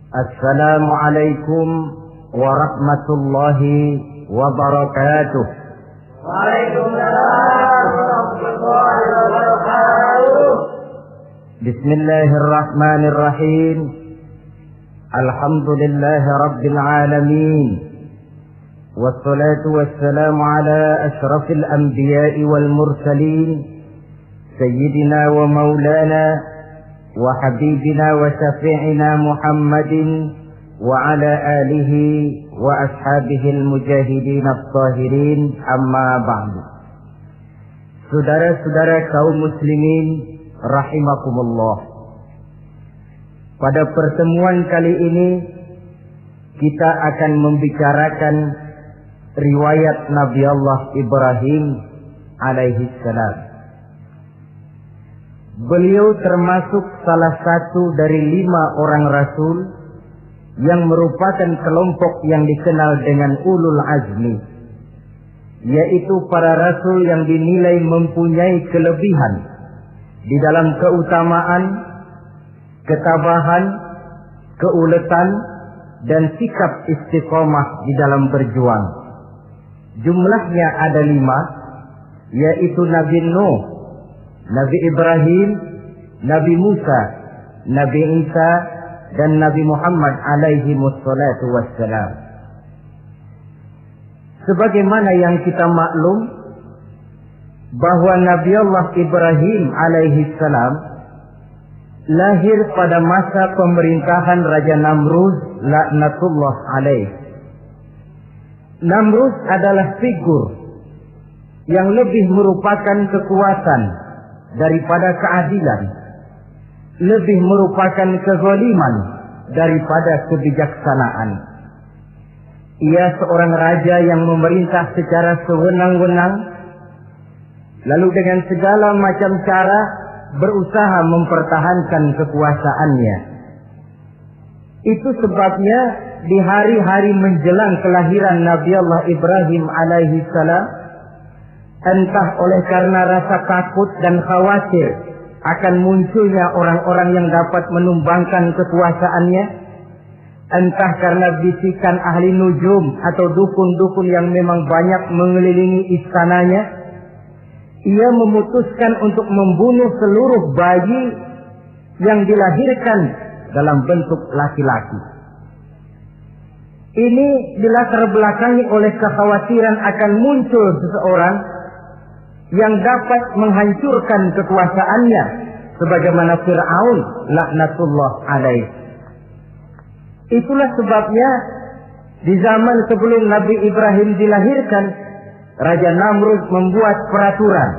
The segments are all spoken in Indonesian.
Assalamualaikum warahmatullahi wabarakatuh. Waalaikumsalam warahmatullahi wabarakatuh. Bismillahirrahmanirrahim. Alhamdulillahi rabbil alamin. Wassalatu wassalamu ala ashrafil anbiya'i wal mursalin. Sayyidina wa maulana وحبيبنا وشفيعنا محمد وعلى آله وأصحابه المجاهدين الطاهرين أما بعد. Saudara-saudara kaum muslimin rahimakumullah. Pada pertemuan kali ini kita akan membicarakan riwayat Nabi Allah Ibrahim alaihi salam. Beliau termasuk salah satu dari 5 orang rasul yang merupakan kelompok yang dikenal dengan ulul azmi, yaitu para rasul yang dinilai mempunyai kelebihan di dalam keutamaan, ketabahan, keuletan, dan sikap istiqomah di dalam berjuang. Jumlahnya ada 5, yaitu Nabi Nuh, Nabi Ibrahim, Nabi Musa, Nabi Isa, dan Nabi Muhammad alaihi wassalatu wassalam. Sebagaimana yang kita maklum bahwa Nabi Allah Ibrahim alaihi salam lahir pada masa pemerintahan Raja Namrud laknatullah alaih. Namrud adalah figur yang lebih merupakan kekuatan daripada keadilan, lebih merupakan kezaliman daripada kebijaksanaan. Ia seorang raja yang memerintah secara sewenang-wenang, lalu dengan segala macam cara berusaha mempertahankan kekuasaannya. Itu sebabnya di hari-hari menjelang kelahiran Nabi Allah Ibrahim alaihi salam, entah oleh karena rasa takut dan khawatir akan munculnya orang-orang yang dapat menumbangkan kekuasaannya, entah karena bisikan ahli nujum atau dukun-dukun yang memang banyak mengelilingi istananya, ia memutuskan untuk membunuh seluruh bayi yang dilahirkan dalam bentuk laki-laki. Ini dilatar belakangi oleh kekhawatiran akan muncul seseorang yang dapat menghancurkan kekuasaannya sebagaimana Fir'aun laknatullah alaih. Itulah sebabnya di zaman sebelum Nabi Ibrahim dilahirkan, Raja Namrud membuat peraturan.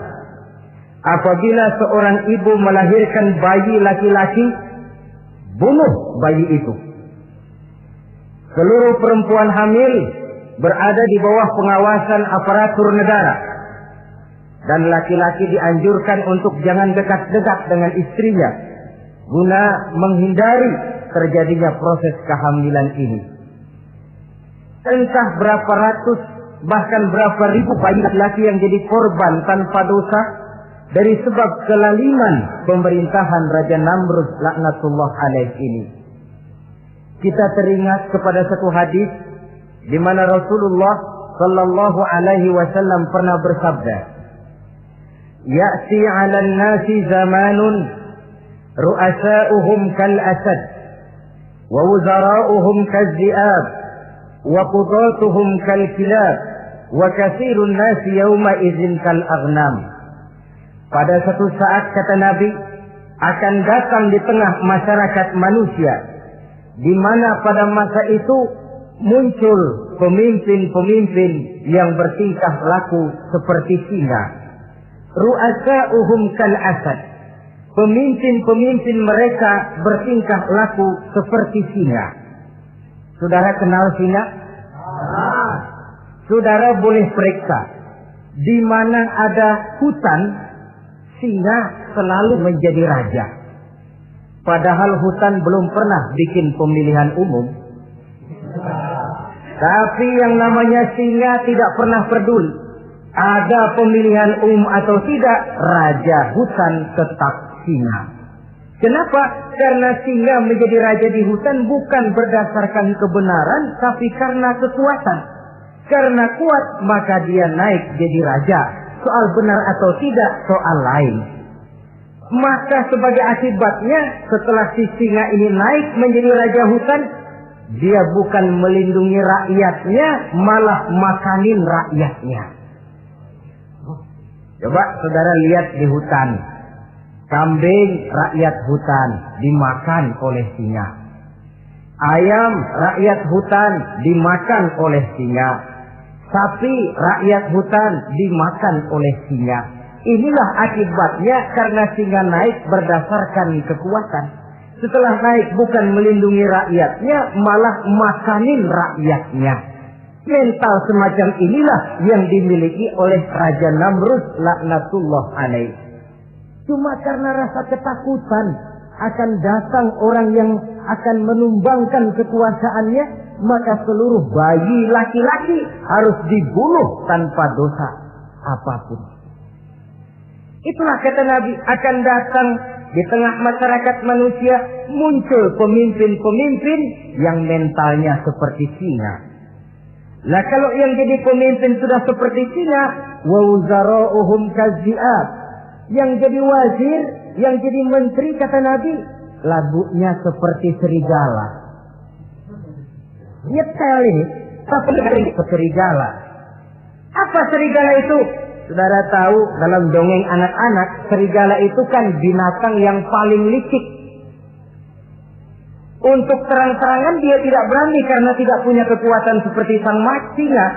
Apabila seorang ibu melahirkan bayi laki-laki, bunuh bayi itu. Seluruh perempuan hamil berada di bawah pengawasan aparatur negara, dan laki-laki dianjurkan untuk jangan dekat-dekat dengan istrinya guna menghindari terjadinya proses kehamilan ini. Entah berapa ratus bahkan berapa ribu bayi laki-laki yang jadi korban tanpa dosa dari sebab kelaliman pemerintahan Raja Namrud laknatullah alaih ini. Kita teringat kepada satu hadis di mana Rasulullah sallallahu alaihi wasallam pernah bersabda, Ya'ti 'alan nasi zamanun ru'asa'uhum kal asad wa wuzara'uhum kal zi'ab wa qudatuhum kal kilab wa katsirun nasi yawma idzin kal aghnam. Pada satu saat, kata Nabi, akan datang di tengah masyarakat manusia di mana pada masa itu muncul pemimpin-pemimpin yang bertingkah laku seperti singa. Ru'asa'uhum kal asad. Pemimpin-pemimpin mereka bertingkah laku seperti singa. Saudara kenal singa? Saudara boleh periksa. Di mana ada hutan, singa selalu menjadi raja. Padahal hutan belum pernah bikin pemilihan umum. Tapi yang namanya singa tidak pernah peduli. Ada pemilihan atau tidak, raja hutan tetap singa. Kenapa? Karena singa menjadi raja di hutan bukan berdasarkan kebenaran, tapi karena kekuatan. Karena kuat, maka dia naik jadi raja. Soal benar atau tidak, soal lain. Maka sebagai akibatnya, setelah si singa ini naik menjadi raja hutan, dia bukan melindungi rakyatnya, malah makanin rakyatnya. Coba saudara lihat di hutan. Kambing rakyat hutan dimakan oleh singa. Ayam rakyat hutan dimakan oleh singa. Sapi rakyat hutan dimakan oleh singa. Inilah akibatnya karena singa naik berdasarkan kekuatan. Setelah naik bukan melindungi rakyatnya, malah makanin rakyatnya. Mental semacam inilah yang dimiliki oleh Raja Namrud laknatullah alaih. Cuma karena rasa ketakutan akan datang orang yang akan menumbangkan kekuasaannya, maka seluruh bayi laki-laki harus dibunuh tanpa dosa apapun. Itulah kata Nabi, akan datang di tengah masyarakat manusia muncul pemimpin-pemimpin yang mentalnya seperti singa. Nah kalau yang jadi pemimpin sudah seperti singa, wa wuzara'uhum kazzi'ab. Yang jadi wazir, yang jadi menteri kata Nabi, lagunya seperti serigala. Nyetel ini, tapi serigala. Apa serigala itu? Saudara tahu dalam dongeng anak-anak, serigala itu kan binatang yang paling licik. Untuk terang-terangan dia tidak berani karena tidak punya kekuatan seperti sang singa.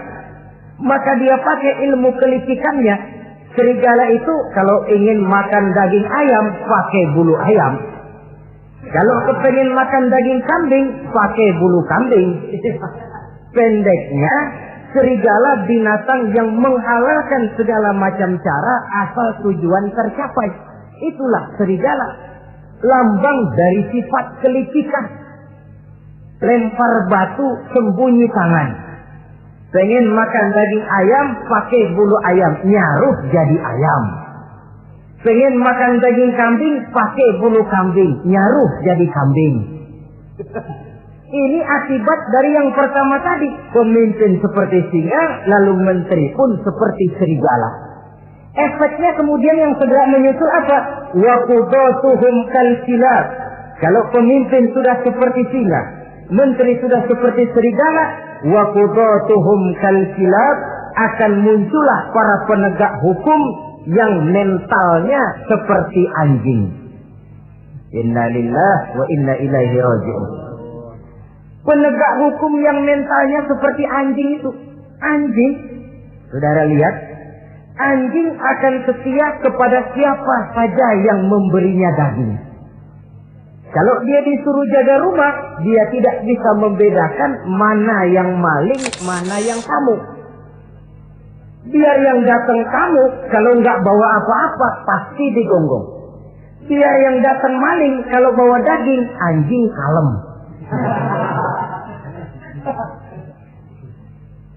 Maka dia pakai ilmu kelicikannya. Serigala itu kalau ingin makan daging ayam, pakai bulu ayam. Kalau kepengen makan daging kambing, pakai bulu kambing. Pendeknya, serigala binatang yang menghalalkan segala macam cara asal tujuan tercapai. Itulah serigala. Lambang dari sifat kelicikan. Lempar batu, sembunyi tangan. Pengen makan daging ayam, pakai bulu ayam, nyaruh jadi ayam. Pengen makan daging kambing, pakai bulu kambing, nyaruh jadi kambing. Ini akibat dari yang pertama tadi. Pemimpin seperti singa, lalu menteri pun seperti serigala. Efeknya kemudian yang segera menyusul apa? Wa qudatuhum kalkilab. Kalau pemimpin sudah seperti singa, menteri sudah seperti serigala, wa qudatuhum kalkilab, akan muncullah para penegak hukum yang mentalnya seperti anjing. Inna lillahi wa inna ilaihi raji'un. Penegak hukum yang mentalnya seperti anjing itu. Anjing, saudara lihat, anjing akan setia kepada siapa saja yang memberinya daging. Kalau dia disuruh jaga rumah, dia tidak bisa membedakan mana yang maling, mana yang tamu. Biar yang datang tamu, kalau nggak bawa apa-apa, pasti digonggong. Biar yang datang maling, kalau bawa daging, anjing kalem.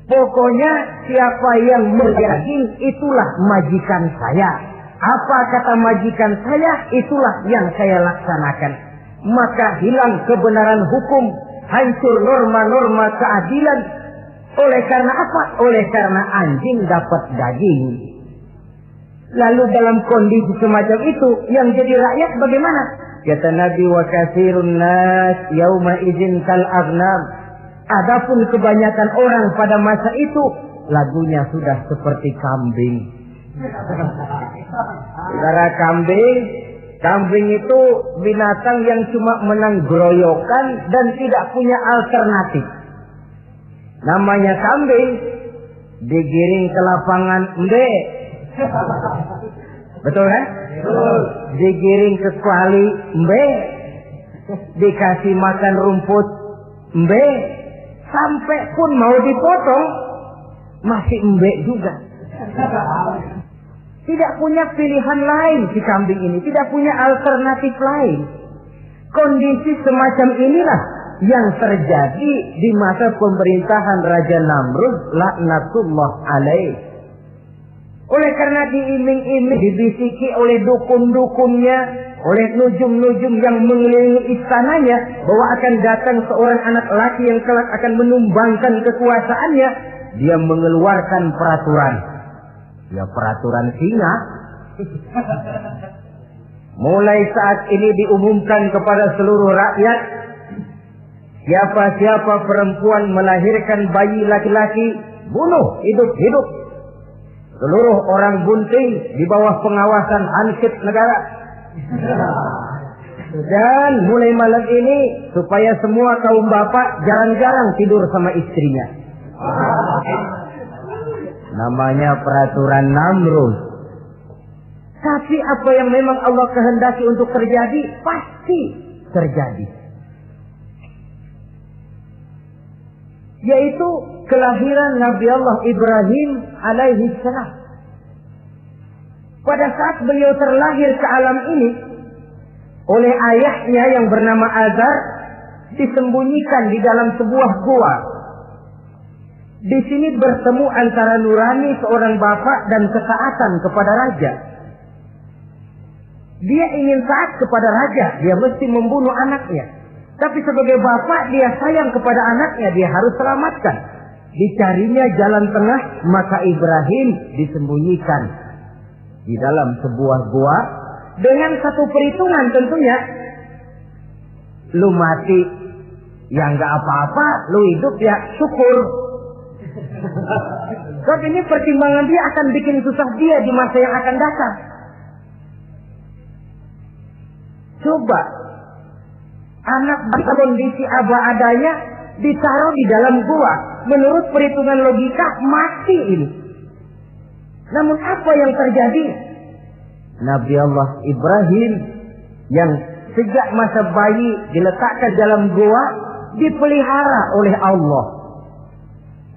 Pokoknya siapa yang berdaging, itulah majikan saya. Apa kata majikan saya, itulah yang saya laksanakan. Maka hilang kebenaran hukum, hancur norma-norma keadilan. Oleh karena apa? Oleh karena anjing dapat daging. Lalu dalam kondisi semacam itu, yang jadi rakyat bagaimana? Kata Nabi, wa katsirun nas yauma idzin kal aghnam. Adapun kebanyakan orang pada masa itu, lagunya sudah seperti kambing. Saudara, kambing itu binatang yang cuma menang groyokan dan tidak punya alternatif. Namanya kambing, digiring ke lapangan embe. Betul kan? Digiring ke kuali embe. Dikasih makan rumput embe. Sampai pun mau dipotong, masih embe juga. Tidak punya pilihan lain si kambing ini, tidak punya alternatif lain. Kondisi semacam inilah yang terjadi di masa pemerintahan Raja Namrud laknatullah alaih. Oleh karena diiming-iming, dibisiki oleh dukun-dukunnya, oleh nujum-nujum yang mengelilingi istananya, bahwa akan datang seorang anak laki yang kelak akan menumbangkan kekuasaannya, dia mengeluarkan peraturan. Ya, peraturan singa. Mulai saat ini diumumkan kepada seluruh rakyat, siapa-siapa perempuan melahirkan bayi laki-laki, bunuh hidup-hidup. Seluruh orang bunting di bawah pengawasan hansip negara. Dan mulai malam ini, supaya semua kaum bapak jarang-jarang tidur sama istrinya. Namanya peraturan Namrud. Tapi apa yang memang Allah kehendaki untuk terjadi, pasti terjadi. Yaitu kelahiran Nabi Allah Ibrahim alaihi salam. Pada saat beliau terlahir ke alam ini, oleh ayahnya yang bernama Azar, disembunyikan di dalam sebuah gua. Di sini bertemu antara nurani seorang bapak dan ketaatan kepada raja. Dia ingin taat kepada raja, dia mesti membunuh anaknya. Tapi sebagai bapak, dia sayang kepada anaknya, dia harus selamatkan. Dicarinya jalan tengah, maka Ibrahim disembunyikan di dalam sebuah gua dengan satu perhitungan tentunya. Lu mati, ya nggak apa-apa, lu hidup ya syukur. Sebab ini pertimbangan dia akan bikin susah dia di masa yang akan datang. Coba anak dalam kondisi apa adanya ditaruh di dalam gua, menurut perhitungan logika mati ini. Namun apa yang terjadi? Nabi Allah Ibrahim yang sejak masa bayi diletakkan dalam gua dipelihara oleh Allah.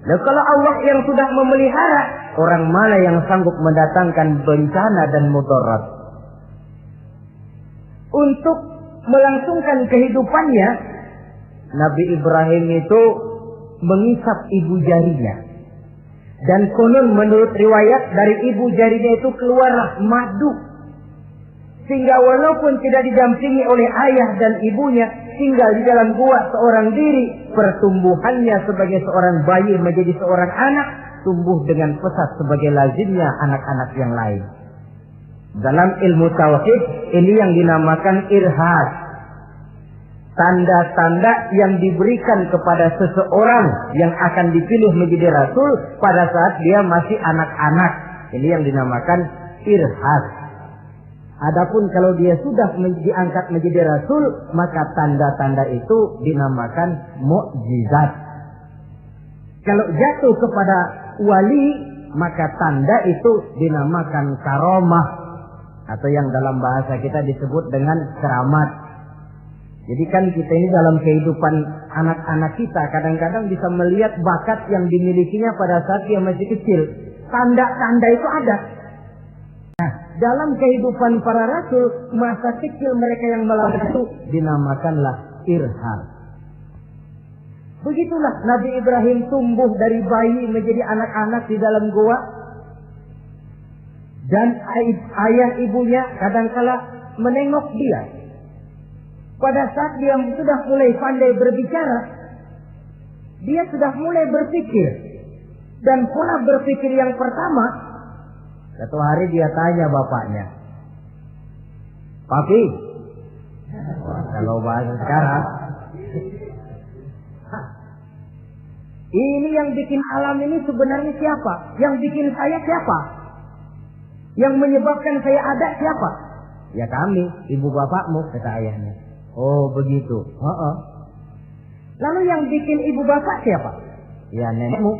Nah, kalau Allah yang sudah memelihara, orang mana yang sanggup mendatangkan bencana dan mudarat? Untuk melangsungkan kehidupannya, Nabi Ibrahim itu mengisap ibu jarinya. Dan konon menurut riwayat dari ibu jarinya itu keluarlah madu. Sehingga walaupun tidak didampingi oleh ayah dan ibunya, tinggal di dalam gua seorang diri, pertumbuhannya sebagai seorang bayi menjadi seorang anak, tumbuh dengan pesat sebagai lazimnya anak-anak yang lain. Dalam ilmu tauhid ini yang dinamakan irhas. Tanda-tanda yang diberikan kepada seseorang yang akan dipilih menjadi rasul pada saat dia masih anak-anak. Ini yang dinamakan irhas. Adapun kalau dia sudah diangkat menjadi rasul, maka tanda-tanda itu dinamakan mukjizat. Kalau jatuh kepada wali, maka tanda itu dinamakan karomah, atau yang dalam bahasa kita disebut dengan keramat. Jadi kan kita ini dalam kehidupan anak-anak kita kadang-kadang bisa melihat bakat yang dimilikinya pada saat dia masih kecil. Tanda-tanda itu ada. Nah, dalam kehidupan para rasul, masa kecil mereka yang melakukan itu dinamakanlah irham. Begitulah Nabi Ibrahim tumbuh dari bayi menjadi anak-anak di dalam gua. Dan ayah ibunya kadangkala menengok dia. Pada saat dia sudah mulai pandai berbicara, dia sudah mulai berpikir. Dan pola berpikir yang pertama, satu hari dia tanya bapaknya, "Papi," kalau bahasa sekarang, "ini yang bikin alam ini sebenarnya siapa? Yang bikin saya siapa? Yang menyebabkan saya ada siapa?" "Ya kami, ibu bapakmu," kata ayahnya. "Oh begitu." "Lalu yang bikin ibu bapak siapa?" "Ya nenekmu.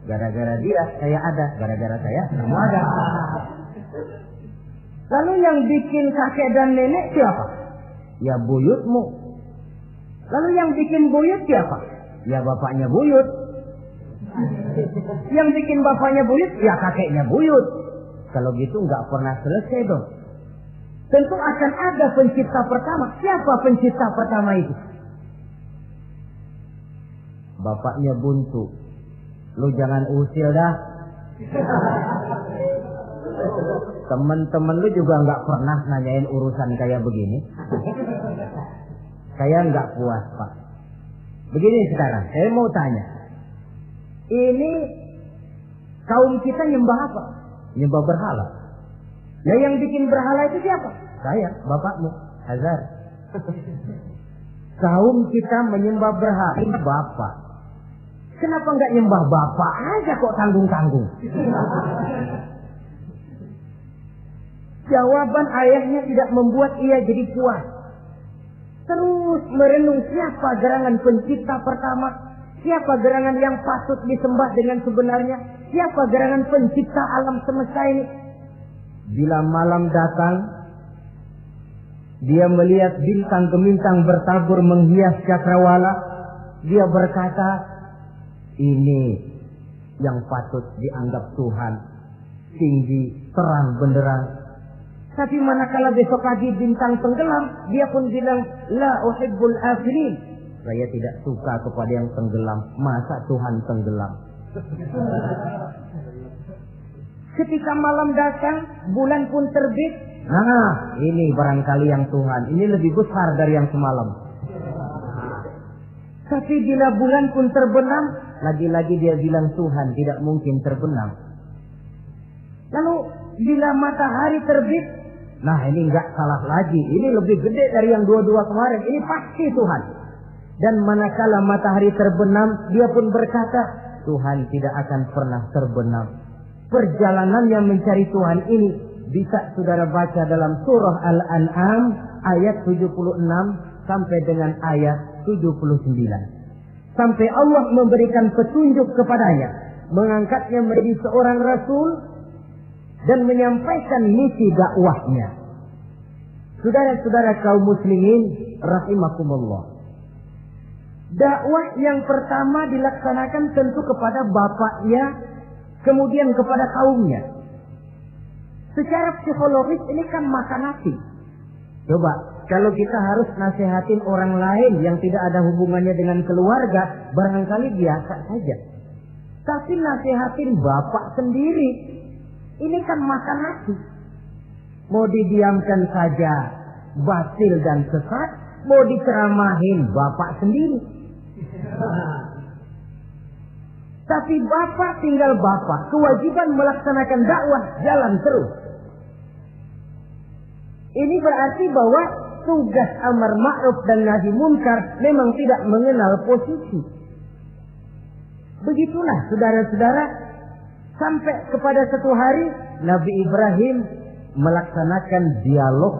Gara-gara dia saya ada, gara-gara saya kamu ada." "Lalu yang bikin kakek dan nenek siapa?" "Ya buyutmu." "Lalu yang bikin buyut siapa?" "Ya bapaknya buyut." "Yang bikin bapaknya buyut?" "Ya kakeknya buyut." Kalau gitu nggak pernah selesai dong. Tentu akan ada pencipta pertama. Siapa pencipta pertama itu? Bapaknya buntu. "Lu jangan usil dah." Temen-temen lu juga nggak pernah nanyain urusan kayak begini. Saya nggak puas, Pak. Begini sekarang, saya mau tanya. Ini kaum kita nyembah apa? Nyembah berhala. Ya yang bikin berhala itu siapa? Saya, bapakmu, Azhar. Kaum kita menyembah berhala, bapak. Kenapa nggak nyembah bapak aja kok tanggung-tanggung? Jawaban ayahnya tidak membuat ia jadi puas. Terus merenung siapa gerangan pencipta pertama, siapa gerangan yang patut disembah dengan sebenarnya, siapa gerangan pencipta alam semesta ini. Bila malam datang, dia melihat bintang gemintang bertabur menghias cakrawala, dia berkata, ini yang patut dianggap Tuhan, tinggi, terang benderang. Tapi manakala besok pagi bintang tenggelam, dia pun bilang, la uhibbul afilin. Saya tidak suka kepada yang tenggelam. Masa Tuhan tenggelam? Ketika malam datang, bulan pun terbit. Nah, ini barangkali yang Tuhan. Ini lebih besar dari yang semalam. Tapi bila bulan pun terbenam, lagi-lagi dia bilang Tuhan tidak mungkin terbenam. Lalu bila matahari terbit, nah ini enggak salah lagi. Ini lebih gede dari yang dua-dua kemarin. Ini pasti Tuhan. Dan manakala matahari terbenam, dia pun berkata, Tuhan tidak akan pernah terbenam. Perjalanan yang mencari Tuhan ini bisa saudara baca dalam surah Al-An'am ayat 76 sampai dengan ayat 79. Sampai Allah memberikan petunjuk kepadanya, mengangkatnya menjadi seorang rasul dan menyampaikan misi dakwahnya. Saudara-saudara kaum muslimin rahimakumullah. Dakwah yang pertama dilaksanakan tentu kepada bapaknya, kemudian kepada kaumnya. Secara psikologis ini kan makan nasi. Coba, kalau kita harus nasihatin orang lain yang tidak ada hubungannya dengan keluarga, barangkali biasa saja. Tapi nasihatin bapak sendiri, ini kan makan nasi. Mau didiamkan saja, batil dan sesat. Mau diceramahin bapak sendiri. Tapi bapak tinggal bapak. Kewajiban melaksanakan dakwah jalan terus. Ini berarti bahwa tugas amar ma'ruf dan nahi munkar memang tidak mengenal posisi. Begitulah saudara-saudara, sampai kepada satu hari Nabi Ibrahim melaksanakan dialog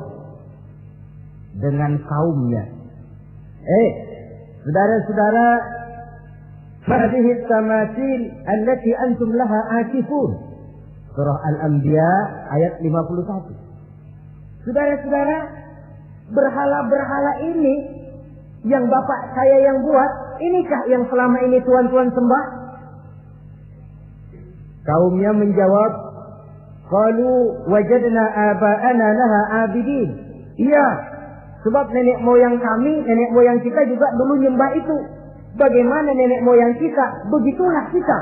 dengan kaumnya. Saudara-saudara, hadhihi tamathil allati antum laha akifun. Surah Al-Anbiya ayat 51. Saudara-saudara, berhala-berhala ini yang bapak saya yang buat, inikah yang selama ini tuan-tuan sembah? Kaumnya menjawab, qalu wajadna aba'ana laha abidin. Iya, sebab nenek moyang kami, nenek moyang kita juga dulu nyembah itu. Bagaimana nenek moyang kita, begitulah kita.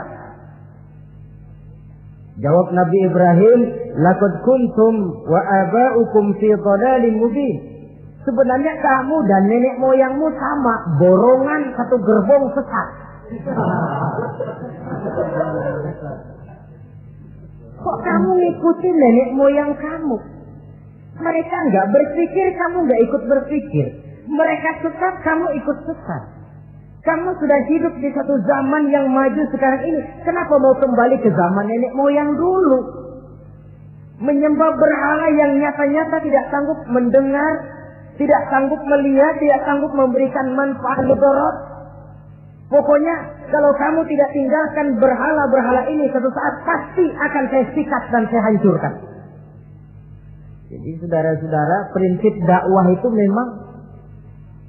Jawab Nabi Ibrahim, laqad kuntum wa aba'ukum fi dhalalin mubin. Sebenarnya kamu dan nenek moyangmu sama, borongan satu gerbong sesat. Kok kamu ngikutin nenek moyang kamu? Mereka enggak berpikir, kamu enggak ikut berpikir. Mereka sesat, kamu ikut sesat. Kamu sudah hidup di satu zaman yang maju sekarang ini. Kenapa mau kembali ke zaman nenek moyang dulu? Menyembah berhala yang nyata-nyata tidak sanggup mendengar, tidak sanggup melihat, tidak sanggup memberikan manfaat mudarat. Pokoknya kalau kamu tidak tinggalkan berhala-berhala ini, suatu saat pasti akan saya sikat dan saya hancurkan. Jadi saudara-saudara, prinsip dakwah itu memang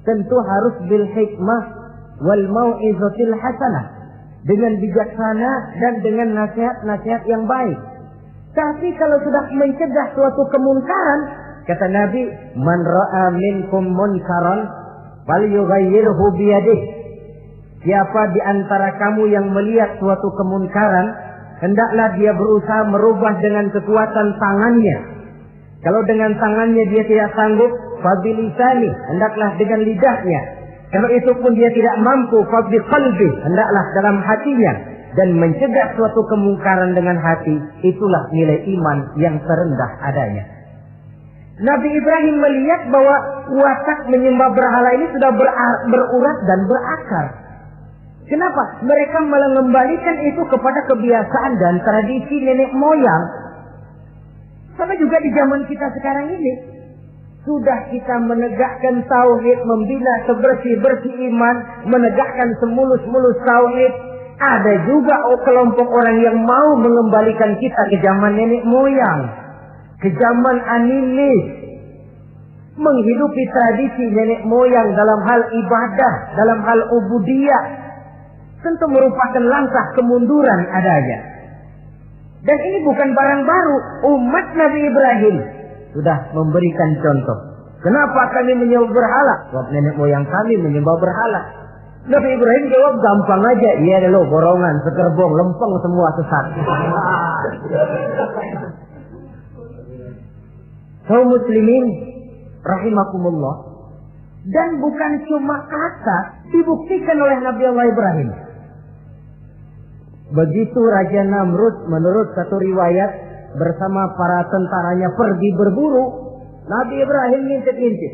tentu harus bil hikmah wal mau'izatil hasanah, dengan bijaksana dan dengan nasihat-nasihat yang baik. Tapi kalau sudah mencegah suatu kemunkaran, kata Nabi, man ra'a minkum munkaran falyughayyirhu biyadihi. Siapa di antara kamu yang melihat suatu kemunkaran, hendaklah dia berusaha merubah dengan kekuatan tangannya. Kalau dengan tangannya dia tidak sanggup, fabilisani, hendaklah dengan lidahnya. Kalau itu pun dia tidak mampu, fabiqalbi, hendaklah dalam hatinya. Dan mencegah suatu kemungkaran dengan hati, itulah nilai iman yang terendah adanya. Nabi Ibrahim melihat bahwa watak menyembah berhala ini sudah berurat dan berakar. Kenapa? Mereka mengembalikan itu kepada kebiasaan dan tradisi nenek moyang. Sama juga di zaman kita sekarang ini. Sudah kita menegakkan tauhid, membina sebersih-bersih iman, menegakkan semulus-mulus tauhid. Ada juga kelompok orang yang mau mengembalikan kita ke zaman nenek moyang, ke zaman animis, menghidupi tradisi nenek moyang dalam hal ibadah, dalam hal ubudiyah. Tentu merupakan langkah kemunduran adanya. Dan ini bukan barang baru. Umat Nabi Ibrahim sudah memberikan contoh. Kenapa kami menyembah berhala? Sebab nenek moyang kami menyembah berhala. Nabi Ibrahim jawab gampang aja. Iya loh, borongan, sekerbong, lempeng semua sesat. Kaum muslimin rahimakumullah. Dan bukan cuma kata, dibuktikan oleh Nabi Allah Ibrahim. Begitu Raja Namrud menurut satu riwayat bersama para tentaranya pergi berburu, Nabi Ibrahim ngintip-ngintip.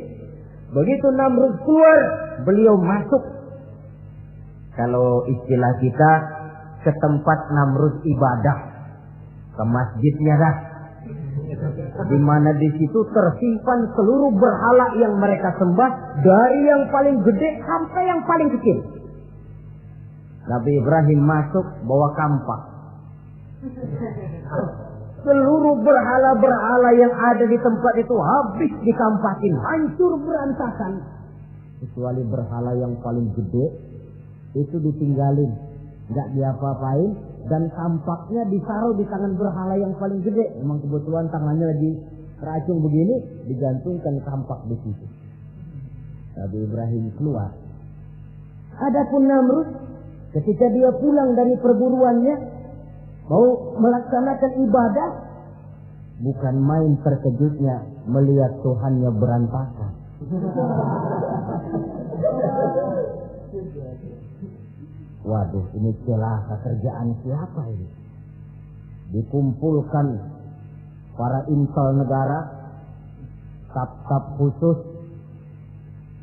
Begitu Namrud keluar, beliau masuk. Kalau istilah kita, ke tempat Namrud ibadah, ke masjidnya dah. Di mana di situ tersimpan seluruh berhala yang mereka sembah, dari yang paling gede sampai yang paling kecil. Nabi Ibrahim masuk bawa kampak. Seluruh berhala-berhala yang ada di tempat itu habis dikampakin, hancur berantakan. Kecuali berhala yang paling gede, itu ditinggalin, nggak diapa-apain, dan kampaknya ditaruh di tangan berhala yang paling gede. Memang kebetulan tangannya lagi teracung begini, digantungkan kampak di situ. Nabi Ibrahim keluar. Adapun Namrud, ketika dia pulang dari perburuannya, mau melaksanakan ibadah, bukan main terkejutnya melihat Tuhannya berantakan. Waduh, ini celaka kerjaan siapa ini? Dikumpulkan para intel negara, staf-staf khusus.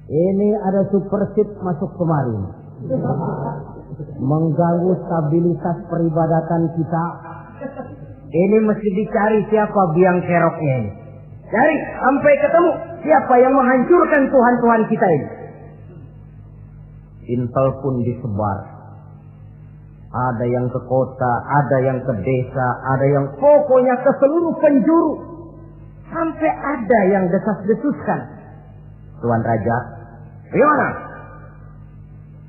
Ini ada supersip masuk kemarin. Mengganggu stabilitas peribadatan kita. Ini mesti dicari siapa biang keroknya ini. Cari sampai ketemu siapa yang menghancurkan Tuhan-Tuhan kita ini. Intel pun disebar. Ada yang ke kota, ada yang ke desa, ada yang pokoknya ke seluruh penjuru. Sampai ada yang desas-desuskan. Tuan Raja, gimana?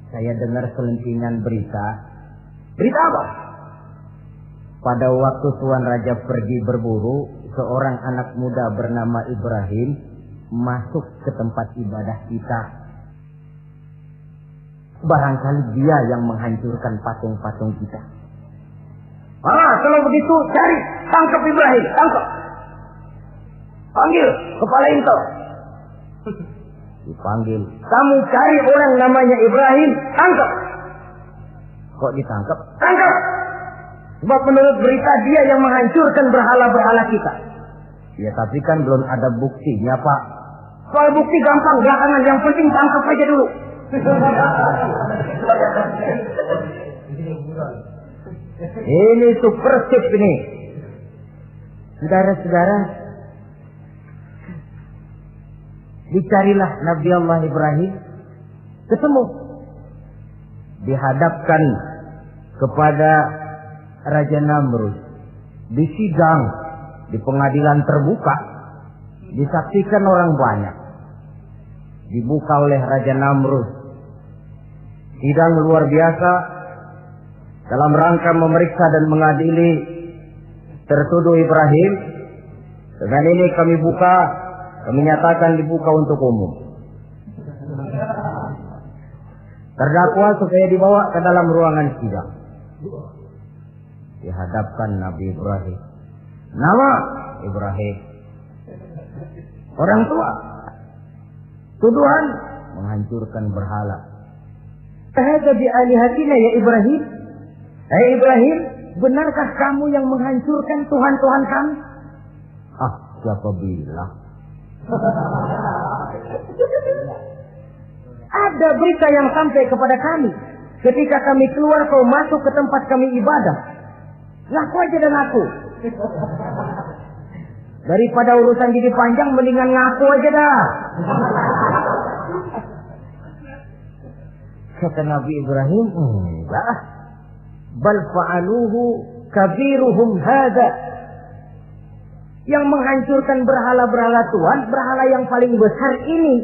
Saya dengar selentingan berita. Berita apa? Pada waktu Tuan Raja pergi berburu, seorang anak muda bernama Ibrahim masuk ke tempat ibadah kita. Barangkali dia yang menghancurkan patung-patung kita. Kalau begitu cari, tangkap Ibrahim, tangkap. Panggil kepala intel. Dipanggil. Kamu cari orang namanya Ibrahim, tangkap. Kok ditangkap? Tangkap. Sebab menurut berita dia yang menghancurkan berhala-berhala kita. Ya tapi kan belum ada buktinya, Pak. Soal bukti gampang, belakangan, yang penting tangkap aja dulu. Ini supersip ini. Saudara-saudara, dicarilah Nabi Allah Ibrahim, ketemu, dihadapkan kepada Raja Namrud, disidang di pengadilan terbuka, disaksikan orang banyak, dibuka oleh Raja Namrud. Sidang luar biasa dalam rangka memeriksa dan mengadili tertuduh Ibrahim. Dengan ini kami nyatakan dibuka untuk umum. Terdakwa supaya dibawa ke dalam ruangan sidang. Dihadapkan Nabi Ibrahim. Nama Ibrahim. Orang tua. Tuduhan menghancurkan berhala. Hadza bi alihatina ya Ibrahim. Hai Ibrahim, benarkah kamu yang menghancurkan Tuhan-Tuhan kami? Ah, siapa bilang? Ada berita yang sampai kepada kami. Ketika kami keluar, kau masuk ke tempat kami ibadah. Ngaku aja dan aku. Daripada urusan jadi panjang, mendingan ngaku aja dah. Kata Nabi Ibrahim, enggak. Bal fa'aluhu kabiruhum hadza. Yang menghancurkan berhala-berhala Tuhan, berhala yang paling besar ini.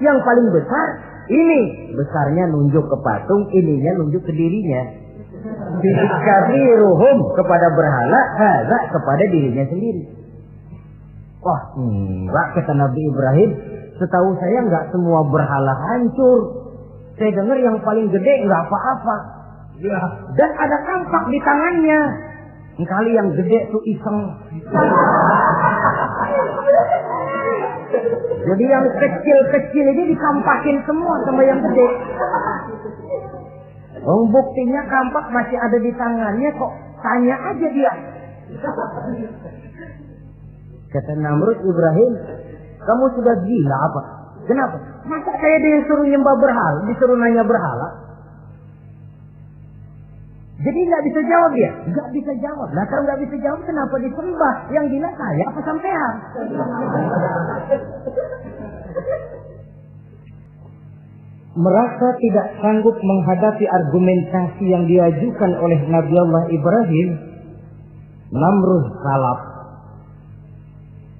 Yang paling besar ini. Besarnya nunjuk ke patung, ininya nunjuk ke dirinya. Kabiruhum kepada berhala, hadza kepada dirinya sendiri. Wah, enggak, kata Nabi Ibrahim. Setahu saya enggak semua berhala hancur. Saya dengar yang paling gede enggak apa-apa. Ya. Dan ada kampak di tangannya. Kali yang gede tuh iseng. Jadi yang kecil-kecil ini dikampakin semua sama yang gede. Buktinya kampak masih ada di tangannya, kok tanya aja dia. Kata Namrud, Ibrahim, kamu sudah gila apa? Kenapa? Masa kayak disuruh nyembah berhala, disuruh nanya berhala? Jadi nggak bisa jawab dia? Nggak bisa jawab. Nah kalau nggak bisa jawab, kenapa disembah? Yang gila saya apa sampean? Merasa tidak sanggup menghadapi argumentasi yang diajukan oleh Nabi Allah Ibrahim, Namrud salap.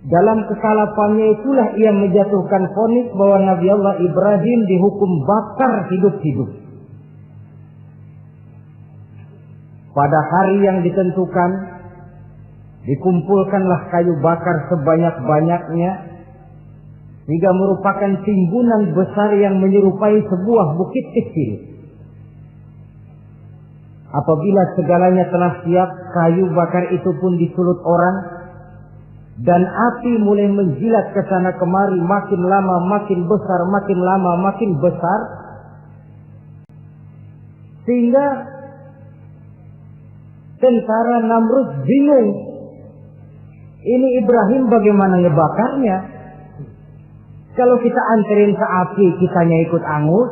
Dalam kesalapannya itulah ia menjatuhkan vonis bahwa Nabi Allah Ibrahim dihukum bakar hidup-hidup. Pada hari yang ditentukan, dikumpulkanlah kayu bakar sebanyak-banyaknya, sehingga merupakan timbunan besar yang menyerupai sebuah bukit kecil. Apabila segalanya telah siap, kayu bakar itu pun disulut orang, dan api mulai menjilat ke sana kemari, makin lama makin besar, makin lama makin besar, sehingga tentara Namrud bingung. Ini Ibrahim bagaimana ngebakarnya? Kalau kita anterin ke api, kitanya ikut angus,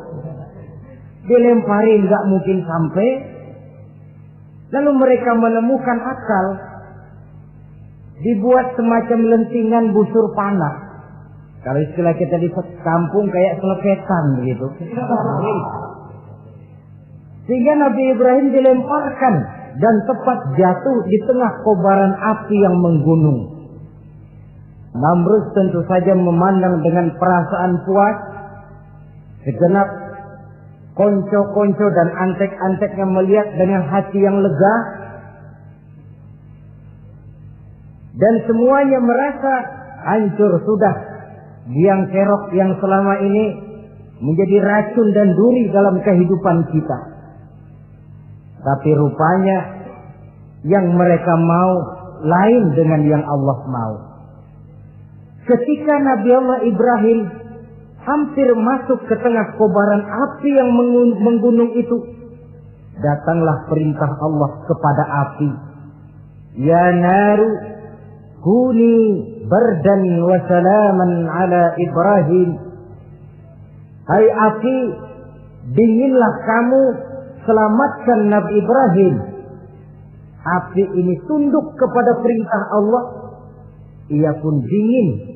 dilemparin nggak mungkin sampai. Lalu mereka menemukan akal, dibuat semacam lentingan busur panah. Kalau istilah kita di kampung kayak selepetan begitu. Sehingga Nabi Ibrahim dilemparkan dan tepat jatuh di tengah kobaran api yang menggunung. Namrud tentu saja memandang dengan perasaan puas. Segenap konco-konco dan antek-anteknya melihat dengan hati yang lega. Dan semuanya merasa hancur sudah biang kerok yang selama ini menjadi racun dan duri dalam kehidupan kita. Tapi rupanya yang mereka mau lain dengan yang Allah mau. Ketika Nabi Allah Ibrahim hampir masuk ke tengah kobaran api yang menggunung itu, datanglah perintah Allah kepada api. Ya naru kuni bardan wa salaman ala Ibrahim. Hai api, dinginlah kamu, selamatkan Nabi Ibrahim. Api ini tunduk kepada perintah Allah. Ia pun dingin.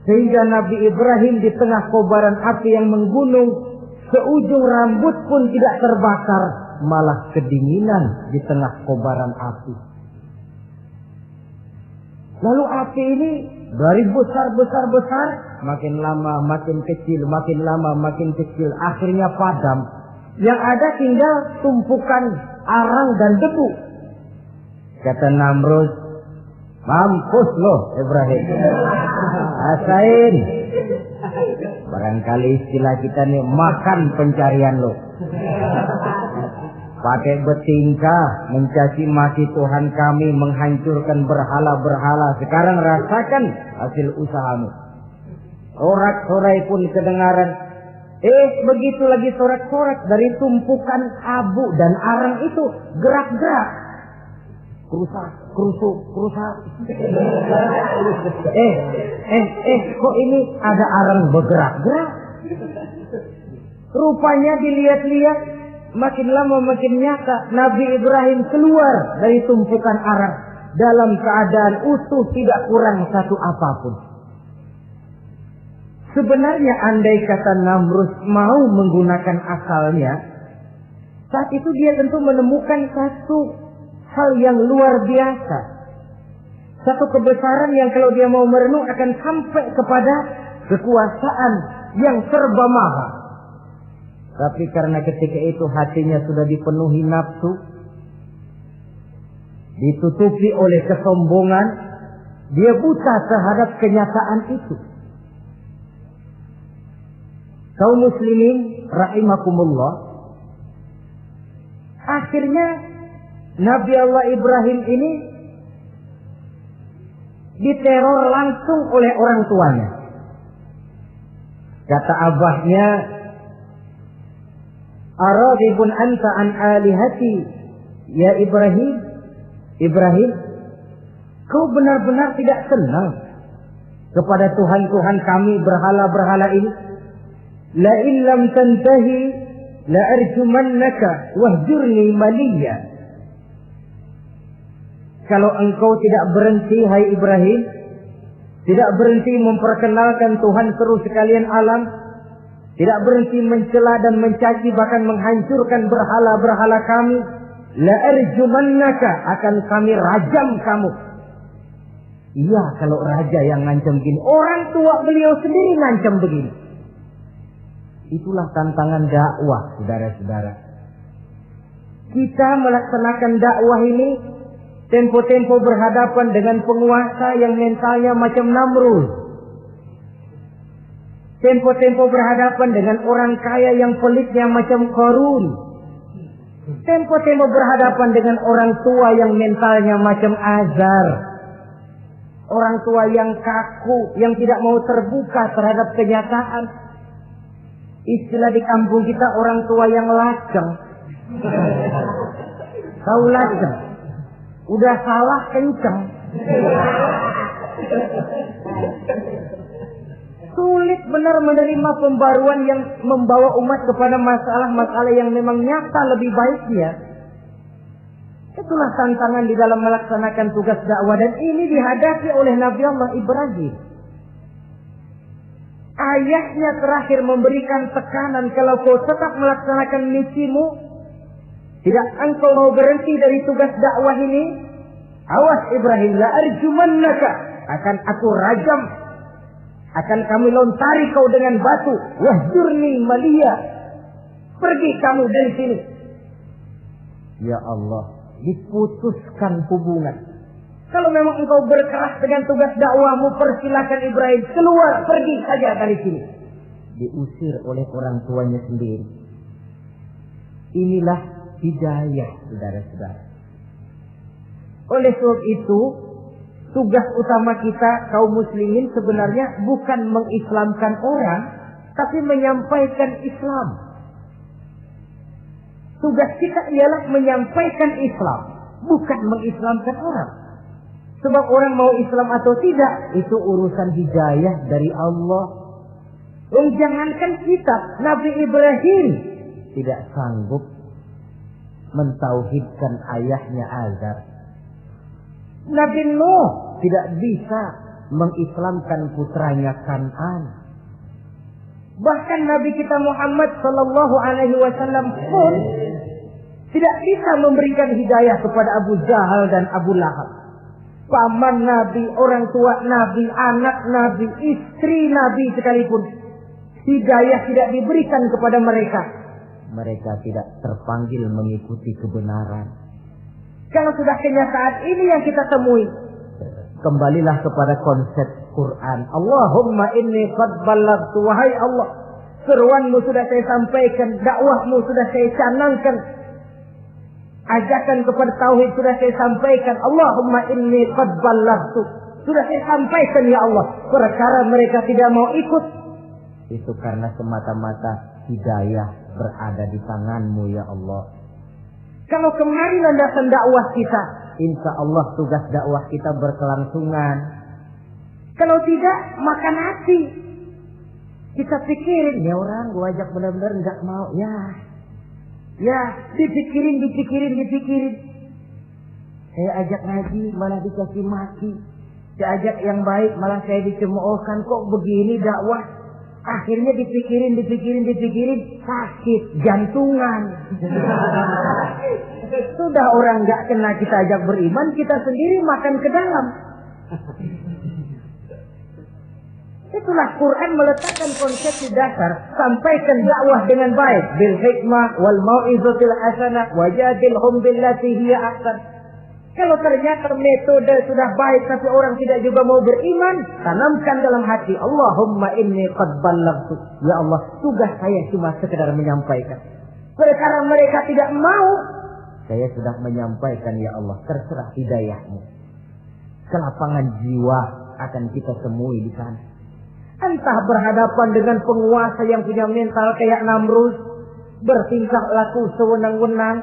Sehingga Nabi Ibrahim di tengah kobaran api yang menggunung, seujung rambut pun tidak terbakar, malah kedinginan di tengah kobaran api. Lalu api ini dari besar, makin lama makin kecil, makin lama makin kecil, akhirnya padam. Yang ada tinggal tumpukan arang dan debu. Kata Namrud, mampus loh Ibrahim, rasain. Barangkali istilah kita nih, makan pencarian lo. pakai bertingkah, mencaci maki Tuhan kami, menghancurkan berhala-berhala. Sekarang rasakan hasil usahamu. Sorak-sorai pun kedengaran. Begitu lagi sorak-sorak dari tumpukan abu dan arang itu gerak-gerak. Kerusak. Kok ini ada arang bergerak-gerak? Rupanya dilihat-lihat, makin lama makin nyata. Nabi Ibrahim keluar dari tumpukan arang dalam keadaan utuh, tidak kurang satu apapun. Sebenarnya andai kata Namrud mau menggunakan akalnya, saat itu dia tentu menemukan satu hal yang luar biasa. Satu kebesaran yang kalau dia mau merenung akan sampai kepada kekuasaan yang serba maha. Tapi karena ketika itu hatinya sudah dipenuhi nafsu, ditutupi oleh kesombongan, dia buta terhadap kenyataan itu. Kaum muslimin rahimakumullah, akhirnya Nabi Allah Ibrahim ini diteror langsung oleh orang tuanya. Kata abahnya, "Aradibun anta an alihati ya Ibrahim? Ibrahim, kau benar-benar tidak senang kepada Tuhan-Tuhan kami, berhala-berhala ini? La illam tantahi la arjumannaka wahjurni maliya." Kalau engkau tidak berhenti, hai Ibrahim, tidak berhenti memperkenalkan Tuhan seru sekalian alam, tidak berhenti mencela dan mencaci bahkan menghancurkan berhala-berhala kami, la arjumannaka, akan kami rajam kamu. Iya, kalau raja yang ngancam begini, orang tua beliau sendiri ngancam begini. Itulah tantangan dakwah, saudara-saudara. Kita melaksanakan dakwah ini tempo-tempo berhadapan dengan penguasa yang mentalnya macam Namrud. Tempo-tempo berhadapan dengan orang kaya yang pelitnya macam Qarun. Tempo-tempo berhadapan dengan orang tua yang mentalnya macam Azar. Orang tua yang kaku, yang tidak mau terbuka terhadap kenyataan. Istilah di kampung kita, orang tua yang laceng. Tahu laceng? Udah salah kenceng. Sulit benar menerima pembaruan yang membawa umat kepada masalah-masalah yang memang nyata lebih baiknya. Itulah tantangan di dalam melaksanakan tugas dakwah, dan ini dihadapi oleh Nabi Allah Ibrahim. Ayahnya terakhir memberikan tekanan, kalau kau tetap melaksanakan misimu, tidak engkau mau berhenti dari tugas dakwah ini, awas Ibrahim, la arjumannaka, akan aku rajam, akan kami lontari kau dengan batu, wahjurni maliya, pergi kamu dari sini. Ya Allah, diputuskan hubungan. Kalau memang engkau berkeras dengan tugas dakwahmu, persilakan Ibrahim, keluar, pergi saja dari sini. Diusir oleh orang tuanya sendiri. Inilah hidayah, saudara-saudara. Oleh sebab itu, tugas utama kita kaum muslimin sebenarnya bukan mengislamkan orang, tapi menyampaikan Islam. Tugas kita ialah menyampaikan Islam, bukan mengislamkan orang. Sebab orang mau Islam atau tidak, itu urusan hidayah dari Allah. Jangankan kita, Nabi Ibrahim tidak sanggup mentauhidkan ayahnya Azar. Nabi Nuh tidak bisa mengislamkan putranya Kan'an. Bahkan Nabi kita Muhammad sallallahu alaihi wasallam pun tidak bisa memberikan hidayah kepada Abu Jahal dan Abu Lahab. Paman Nabi, orang tua Nabi, anak Nabi, istri Nabi sekalipun, hidayah tidak diberikan kepada mereka. Mereka tidak terpanggil mengikuti kebenaran. Kalau sudah kenyataan ini yang kita temui, kembalilah kepada konsep Quran. Allahumma inni qad ballaghtu, wahai Allah, seruanmu sudah saya sampaikan, dakwahmu sudah saya canangkan. Ajakan kepada tauhid sudah saya sampaikan. Allahumma inni qad ballaghtu. Sudah saya sampaikan ya Allah. Perkara mereka tidak mau ikut, itu karena semata-mata hidayah berada di tangan-Mu ya Allah. Kalau kemarin landasan dakwah kita, insya Allah tugas dakwah kita berkelangsungan. Kalau tidak, makan hati. Kita pikirin, ya orang gua ajak benar-benar nggak mau. Ya, dipikirin. Saya ajak ngaji, malah dikasih mati. Saya ajak yang baik, malah saya dicemoohkan. Kok begini dakwah? Akhirnya dipikirin, sakit, jantungan. Sudah orang nggak kena kita ajak beriman, kita sendiri makan ke dalam. Itulah Quran meletakkan konsep dasar, sampaikan dakwah dengan baik, bil hikmah wal mau'izatil hasanah wajadilhum billati hiya ahsan. Kalau ternyata metode sudah baik tapi orang tidak juga mau beriman, tanamkan dalam hati, Allahumma inni qad ballaghtu. Ya Allah, tugas saya cuma sekedar menyampaikan. Perkara mereka tidak mau, saya sudah menyampaikan ya Allah, terserah hidayah-Mu. Kelapangan jiwa akan kita temui di sana. Entah berhadapan dengan penguasa yang punya mental kayak Namrud, bertingkah laku sewenang-wenang,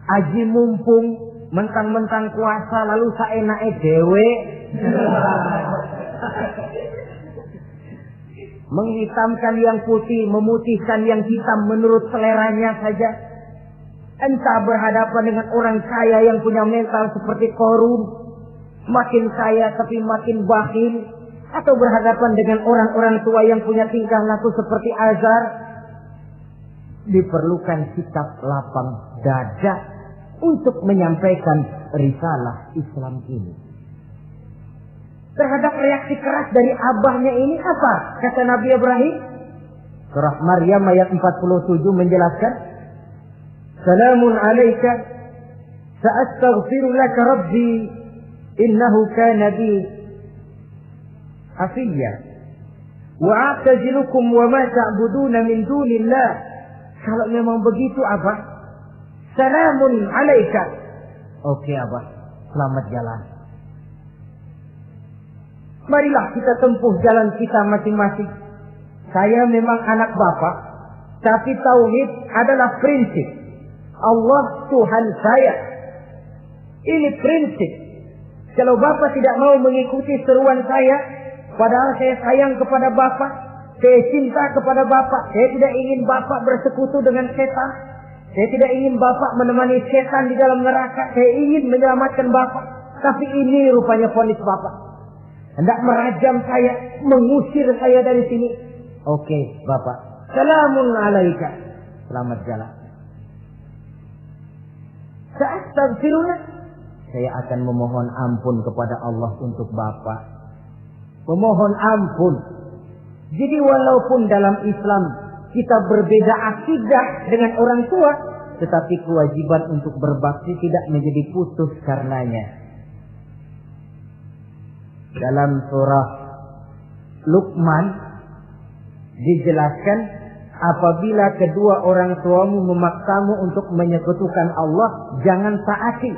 aji mumpung, mentang-mentang kuasa lalu saenake dhewe. Menghitamkan yang putih, memutihkan yang hitam menurut seleranya saja. Entah berhadapan dengan orang kaya yang punya mental seperti Qarun, makin kaya tapi makin bakhil, atau berhadapan dengan orang-orang tua yang punya tingkah laku seperti Azar. Diperlukan sikap lapang dada untuk menyampaikan risalah Islam ini. Terhadap reaksi keras dari abahnya ini apa? Kata Nabi Ibrahim. Surah Maryam ayat 47 menjelaskan, Salamun alaika sa'astaghfiru laka rabbi innahu kana bi hafiyya wa a'tazilukum wa ma ta'buduna min dunillah. Kalau memang begitu Abah, salamun alaika. Oke Abah, selamat jalan. Marilah kita tempuh jalan kita masing-masing. Saya memang anak Bapak, tapi tauhid adalah prinsip. Allah Tuhan saya. Ini prinsip. Kalau Bapak tidak mau mengikuti seruan saya, padahal saya sayang kepada Bapak, saya cinta kepada Bapak, saya tidak ingin Bapak bersekutu dengan setan, saya tidak ingin Bapak menemani setan di dalam neraka, saya ingin menyelamatkan Bapak. Tapi ini rupanya vonis Bapak. Hendak merajam saya, mengusir saya dari sini. Oke, Bapak. Salamun alaika. Selamat jalan. Sa'astaghfirullah. Saya akan memohon ampun kepada Allah untuk Bapak. Memohon ampun. Jadi walaupun dalam Islam kita berbeda akidah dengan orang tua, tetapi kewajiban untuk berbakti tidak menjadi putus karenanya. Dalam surah Luqman dijelaskan, apabila kedua orang tuamu memaksamu untuk menyekutukan Allah, jangan taati.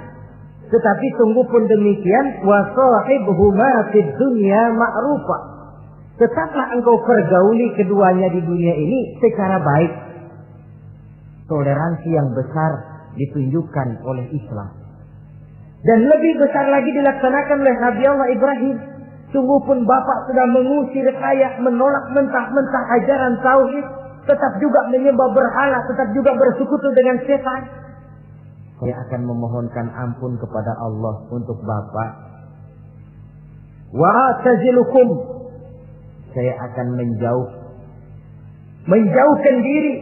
Tetapi sungguh pun demikian, wa sahibhuma fid dunya ma'rufa. Tetaplah engkau pergauli keduanya di dunia ini secara baik. Toleransi yang besar ditunjukkan oleh Islam. Dan lebih besar lagi dilaksanakan oleh Nabi Allah Ibrahim. Sungguh pun Bapak sudah mengusir saya, menolak mentah-mentah ajaran tauhid, tetap juga menyembah berhala, tetap juga bersekutu dengan setan. Saya akan memohonkan ampun kepada Allah untuk Bapak. Wa atazilukum. Saya akan menjauhkan diri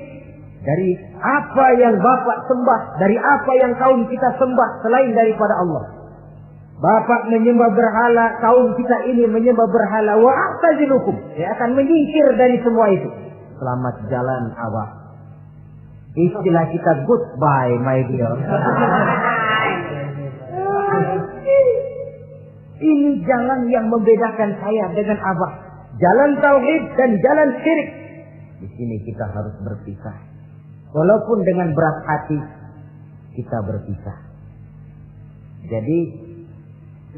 dari apa yang Bapak sembah, dari apa yang kaum kita sembah selain daripada Allah. Bapak menyembah berhala, kaum kita ini menyembah berhala. Wa a'tazilukum. Saya akan menyingkir dari semua itu. Selamat jalan Abah. Istilah kita goodbye my dear. Ini jalan yang membedakan saya dengan Abah. Jalan tauhid dan jalan syirik. Di sini kita harus berpisah. Walaupun dengan berat hati, kita berpisah. Jadi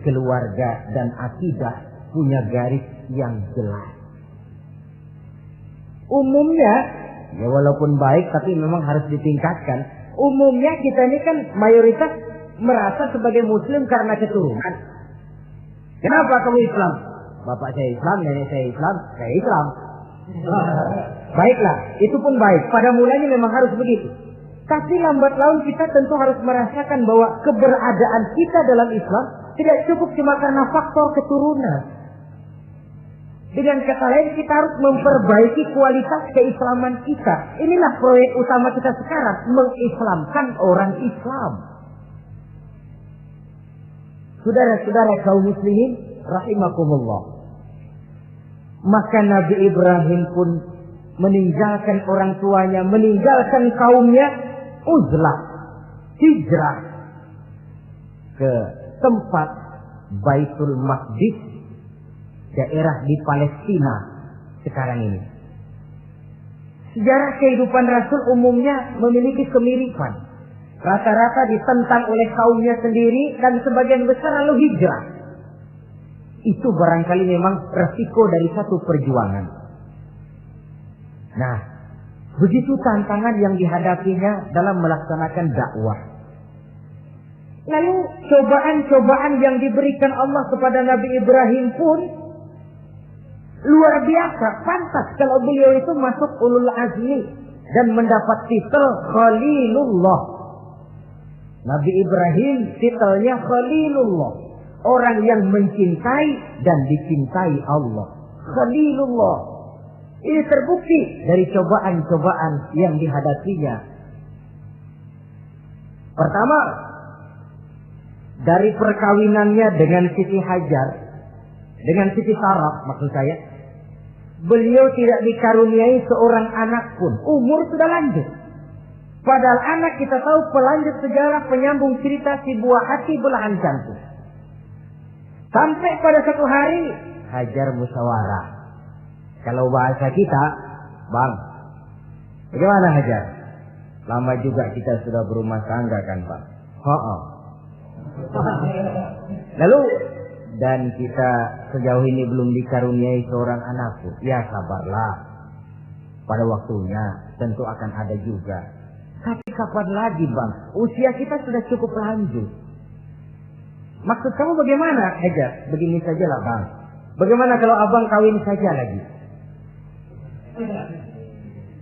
keluarga dan akidah punya garis yang jelas. Umumnya, ya walaupun baik tapi memang harus ditingkatkan. Umumnya kita ini kan mayoritas merasa sebagai muslim karena keturunan. Kenapa kamu Islam? Bapak saya Islam, nenek saya Islam, saya Islam. Baiklah, itu pun baik. Pada mulanya memang harus begitu. Tapi lambat laun kita tentu harus merasakan bahwa keberadaan kita dalam Islam tidak cukup cuma karena faktor keturunan. Dengan kata lain, kita harus memperbaiki kualitas keislaman kita. Inilah proyek utama kita sekarang, mengislamkan orang Islam. Saudara-saudara kaum muslimin rahimakumullah. Maka Nabi Ibrahim pun meninggalkan orang tuanya, meninggalkan kaumnya, uzlah, hijrah ke tempat Baitul Maqdis, daerah di Palestina sekarang ini. Sejarah kehidupan Rasul umumnya memiliki kemiripan. Rata-rata ditentang oleh kaumnya sendiri dan sebagian besar lalu hijrah. Itu barangkali memang resiko dari satu perjuangan. Nah, begitu tantangan yang dihadapinya dalam melaksanakan dakwah. Lalu cobaan-cobaan yang diberikan Allah kepada Nabi Ibrahim pun luar biasa. Pantas kalau beliau itu masuk ulul azmi dan mendapat titel Khalilullah. Nabi Ibrahim titelnya Khalilullah. Orang yang mencintai dan dicintai Allah. Khalilullah. Ini terbukti dari cobaan-cobaan yang dihadapinya. Pertama, dari perkawinannya dengan Siti Hajar, dengan Siti Sarah maksud saya, beliau tidak dikaruniai seorang anak pun. Umur sudah lanjut. Padahal anak kita tahu pelanjut sejarah, penyambung cerita, si buah hati belahan jantung. Sampai pada satu hari Hajar musyawarah. Kalau bahasa kita, Bang, bagaimana Hajar? Lama juga kita sudah berumah tangga kan Bang? Lalu, dan kita sejauh ini belum dikaruniai seorang anak pun. Ya sabarlah, pada waktunya tentu akan ada juga. Tapi kapan lagi Bang? Usia kita sudah cukup lanjut. Maksud kamu bagaimana Hajar? Begini sajalah Bang. Bagaimana kalau abang kawin saja lagi?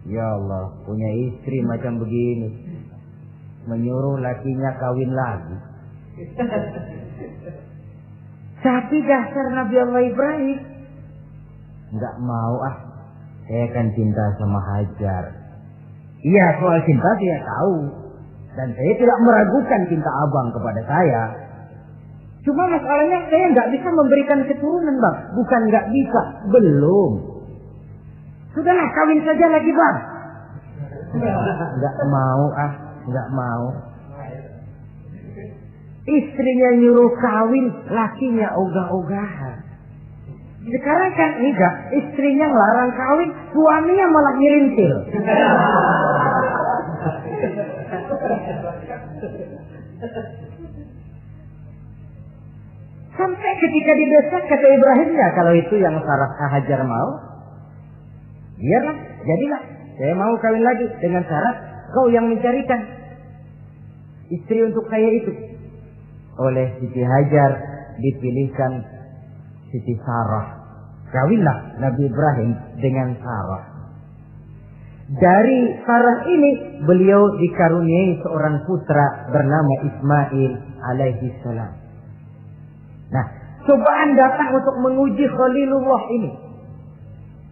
Ya Allah, punya istri macam begini, menyuruh lakinya kawin lagi. Tapi dasar Nabi Allah Ibrahim, nggak mau saya kan cinta sama Hajar. Iya, soal cinta saya tahu, dan saya tidak meragukan cinta abang kepada saya. Cuma masalahnya saya nggak bisa memberikan keturunan Bang. Bukan nggak bisa, belum. Sudahlah, kawin saja lagi Bang. Nggak mau nggak mau. Istrinya nyuruh kawin, lakinya ogah-ogahan. Sekarang kan enggak, istrinya larang kawin, suaminya malah ngirintil. Sampai ketika didesak kata Ibrahim, ya kalau itu yang Sarah Hajar mau, biarlah, jadilah. Saya mau kawin lagi dengan syarat kau yang mencarikan istri untuk saya itu. Oleh Siti Hajar dipilihkan Siti Sarah. Kawinlah Nabi Ibrahim dengan Sarah. Dari Sarah ini beliau dikaruniai seorang putra bernama Ismail alaihi salam. Nah, cobaan datang untuk menguji Khalilullah ini.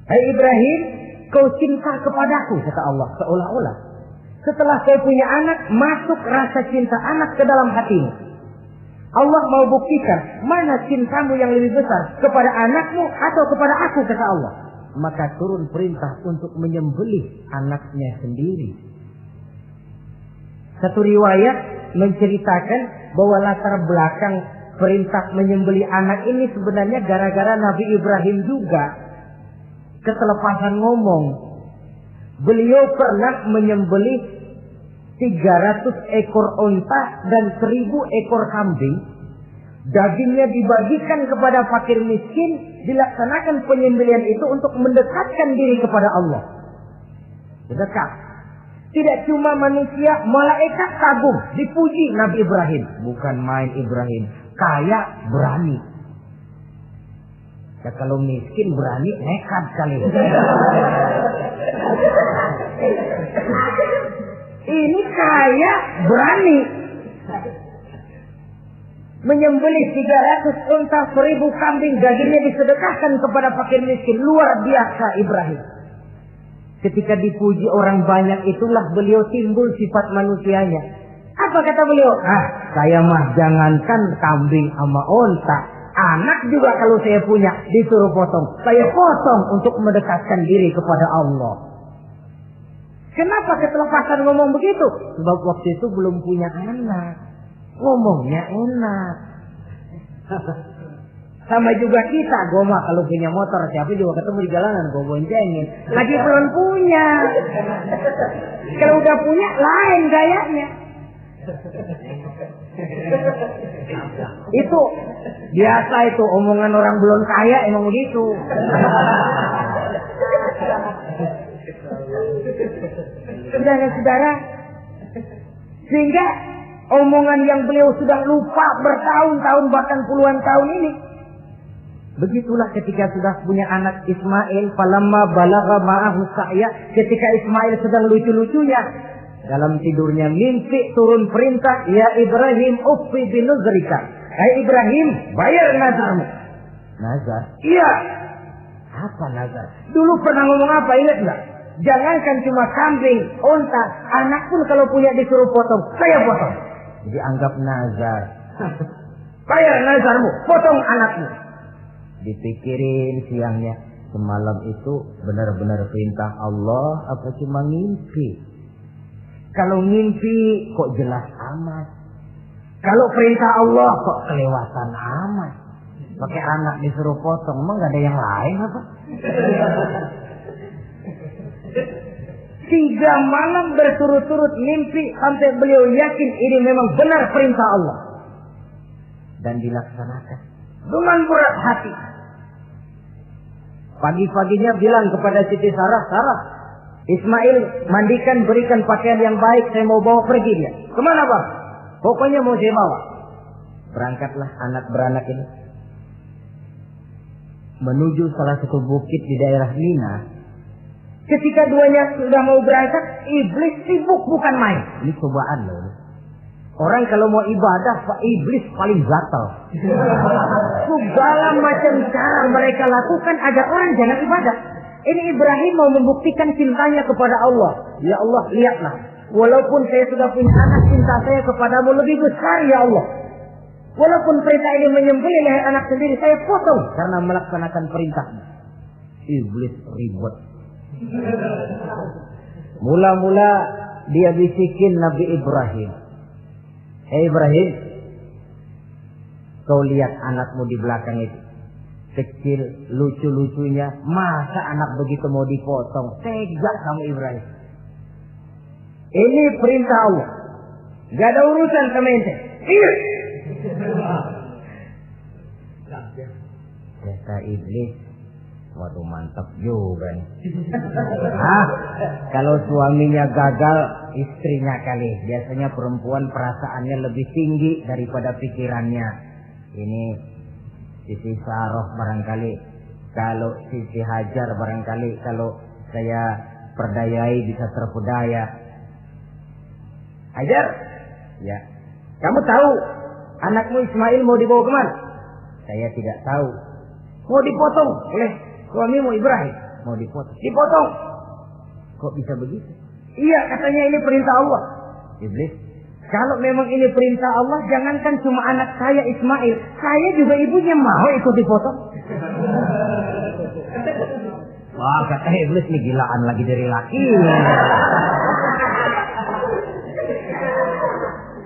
Hai Ibrahim, kau cinta kepadaku, kata Allah, seolah-olah setelah kau punya anak, masuk rasa cinta anak ke dalam hatimu. Allah mau buktikan mana cintamu yang lebih besar, kepada anakmu atau kepada aku, kata Allah. Maka turun perintah untuk menyembelih anaknya sendiri. Satu riwayat menceritakan bahwa latar belakang perintah menyembelih anak ini sebenarnya gara-gara Nabi Ibrahim juga ketelepasan ngomong. Beliau pernah menyembelih 300 ekor onta dan 1000 ekor kambing. Dagingnya dibagikan kepada fakir miskin, dilaksanakan penyembelihan itu untuk mendekatkan diri kepada Allah. Dekat. Tidak cuma manusia, malaikat kagum, dipuji Nabi Ibrahim. Bukan main Ibrahim, kaya berani. Ya kalau miskin berani nekat kali. Ini kaya berani. Menyembelih 300 unta, 1000 kambing, dagingnya disedekahkan kepada fakir miskin. Luar biasa Ibrahim. Ketika dipuji orang banyak itulah beliau timbul sifat manusianya. Apa kata beliau? Saya mah jangankan kambing sama unta, anak juga kalau saya punya disuruh potong, saya potong untuk mendekatkan diri kepada Allah. Kenapa ketelepasan ngomong begitu? Sebab waktu itu belum punya anak. Ngomongnya enak. Sama juga kita, goma kalau punya motor, siapa juga ketemu di jalanan, gue boncengin. Lagi belum punya. Kalau udah punya, lain gayanya. Itu biasa itu, omongan orang belum kaya emang begitu. Saudara-saudara, sehingga omongan yang beliau sudah lupa bertahun-tahun bahkan puluhan tahun ini. Begitulah ketika sudah punya anak Ismail, falamma balagha ma'ahu sa'ya, ketika Ismail sedang lucu-lucunya dalam tidurnya mimpi turun perintah, ya Ibrahim uffi binuzrika. Hai Ibrahim, bayar nazarmu. Nazar? Iya. Apa nazar? Dulu pernah ngomong apa, ingat enggak? Jangankan cuma kambing, unta, anak pun kalau punya disuruh potong, saya potong. Jadi anggap nazar. Bayar nazarmu, potong anakmu. Dipikirin siangnya, semalam itu benar-benar perintah Allah apa cuma ngimpi? Kalau ngimpi kok jelas amat. Kalau perintah Allah kok kelewatan amat. Pakai anak disuruh potong, emang gak ada yang lain apa? 3 malam berturut-turut mimpi sampai beliau yakin ini memang benar perintah Allah. Dan dilaksanakan dengan berat hati. Pagi-paginya bilang kepada Siti Sarah, Sarah, Ismail mandikan, berikan pakaian yang baik, saya mau bawa pergi dia. Kemana bang? Pokoknya mau saya bawa. Berangkatlah anak beranak ini menuju salah satu bukit di daerah Mina. Ketika duanya sudah mau berangkat, iblis sibuk bukan main. Ini cobaan loh. Orang kalau mau ibadah, iblis paling gatal. Segala macam cara mereka lakukan agar orang jangan ibadah. Ini Ibrahim mau membuktikan cintanya kepada Allah. Ya Allah, lihatlah. Walaupun saya sudah punya anak, cinta saya kepadamu lebih besar ya Allah. Walaupun perintah ini menyembelih leher anak sendiri, saya potong karena melaksanakan perintahmu. Iblis ribut. Mula-mula dia bisikin Nabi Ibrahim. Hei Ibrahim, kau lihat anakmu di belakang itu. Kecil, lucu-lucunya. Masa anak begitu mau dipotong? Tega kamu Ibrahim. Ini perintah Allah. Gak ada urusan sama ente. Iya. Kata iblis, waduh mantap juga nih. Kalau suaminya gagal, istrinya kali. Biasanya perempuan perasaannya lebih tinggi daripada pikirannya. Ini Siti Saroh barangkali, kalau Siti Hajar barangkali, kalau saya perdayai bisa terpedaya. Hajar, ya. Kamu tahu anakmu Ismail mau dibawa kemana? Saya tidak tahu. Mau dipotong oleh suamimu Ibrahim. Mau dipotong. Dipotong. Kok bisa begitu? Iya, katanya ini perintah Allah. Iblis, kalau memang ini perintah Allah, jangankan cuma anak saya Ismail, saya juga ibunya mau ikut dipotong. Wah, kata iblis nih gilaan lagi dari laki.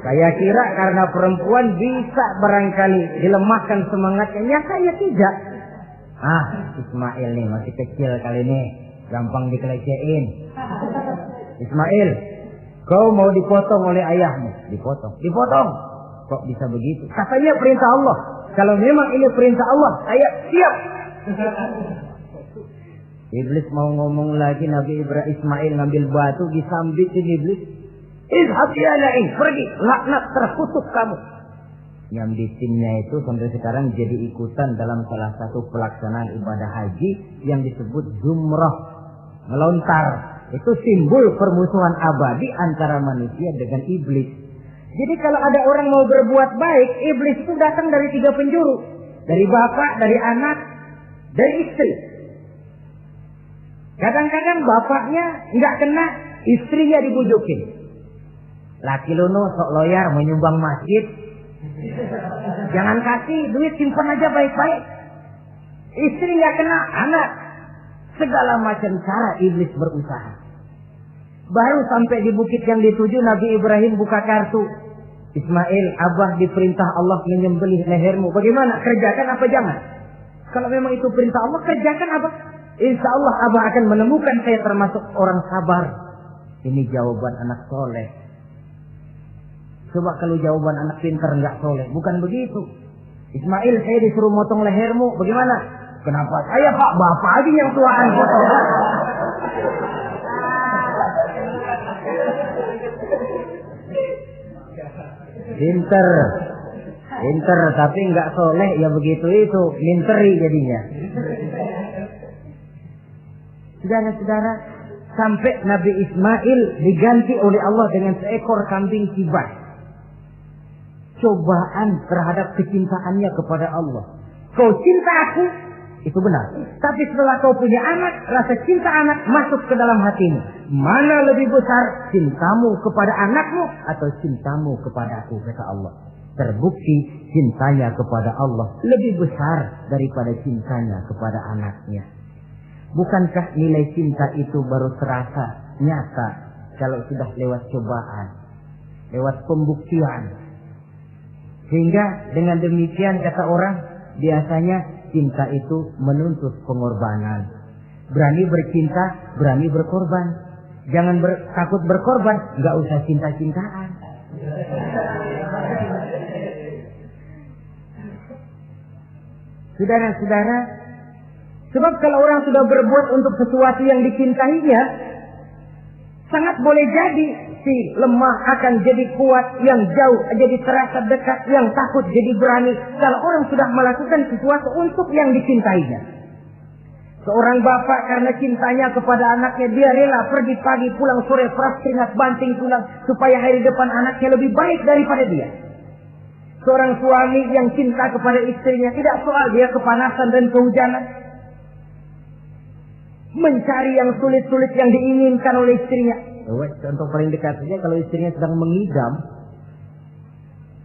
Saya kira karena perempuan bisa barangkali dilemahkan semangatnya. Ya saya tidak. Ismail nih masih kecil kali ini, gampang dikelecehin. Ismail, Kau mau dipotong oleh ayahmu. Dipotong. Kok bisa begitu? Katanya perintah Allah. Kalau memang ini perintah Allah, saya siap. Iblis mau ngomong lagi, Nabi Ismail ngambil batu disambitin iblis. Izhab ya la'in, pergi, laknat, terkutuk kamu. Nyambitinnya itu sampai sekarang jadi ikutan dalam salah satu pelaksanaan ibadah haji yang disebut zumrah, melontar. Itu simbol permusuhan abadi antara manusia dengan iblis. Jadi kalau ada orang mau berbuat baik, iblis itu datang dari 3 penjuru. Dari bapak, dari anak, dari istri. Kadang-kadang bapaknya nggak kena, istrinya dibujukin. Laki lu no sok loyar menyumbang masjid. Jangan kasih duit, simpan aja baik-baik. Istri nggak kena, anak. Segala macam cara iblis berusaha. Baru sampai di bukit yang dituju, Nabi Ibrahim buka kartu. Ismail, abah diperintah Allah menyembelih lehermu. Bagaimana? Kerjakan apa jangan? Kalau memang itu perintah Allah, kerjakan apa? Insya Allah abah akan menemukan saya termasuk orang sabar. Ini jawaban anak soleh. Coba kalau jawaban anak pintar nggak soleh, bukan begitu. Ismail, saya disuruh motong lehermu. Bagaimana? Kenapa saya pak? Bapak aja yang tuaan potong. Pinter, tapi nggak soleh ya begitu itu, minteri jadinya. Saudara-saudara, sampai Nabi Ismail diganti oleh Allah dengan seekor kambing kibas. Cobaan terhadap kecintaannya kepada Allah. Kau cinta aku, itu benar. Tapi setelah kau punya anak, rasa cinta anak masuk ke dalam hatimu. Mana lebih besar, cintamu kepada anakmu atau cintamu kepada aku, kata Allah. Terbukti cintanya kepada Allah lebih besar daripada cintanya kepada anaknya. Bukankah nilai cinta itu baru terasa nyata kalau sudah lewat cobaan, lewat pembuktian? Sehingga dengan demikian kata orang, biasanya cinta itu menuntut pengorbanan. Berani bercinta, berani berkorban. Jangan takut berkorban, nggak usah cinta-cintaan. Saudara-saudara, sebab kalau orang sudah berbuat untuk sesuatu yang dicintainya, sangat boleh jadi si lemah akan jadi kuat, yang jauh jadi terasa dekat, yang takut jadi berani. Kalau orang sudah melakukan sesuatu untuk yang dicintainya. Seorang bapak karena cintanya kepada anaknya, dia rela pergi pagi pulang sore, peras keringat banting tulang supaya hari depan anaknya lebih baik daripada dia. Seorang suami yang cinta kepada istrinya, tidak soal dia kepanasan dan kehujanan, mencari yang sulit-sulit yang diinginkan oleh istrinya. Contoh paling dekat saja, kalau istrinya sedang mengidam,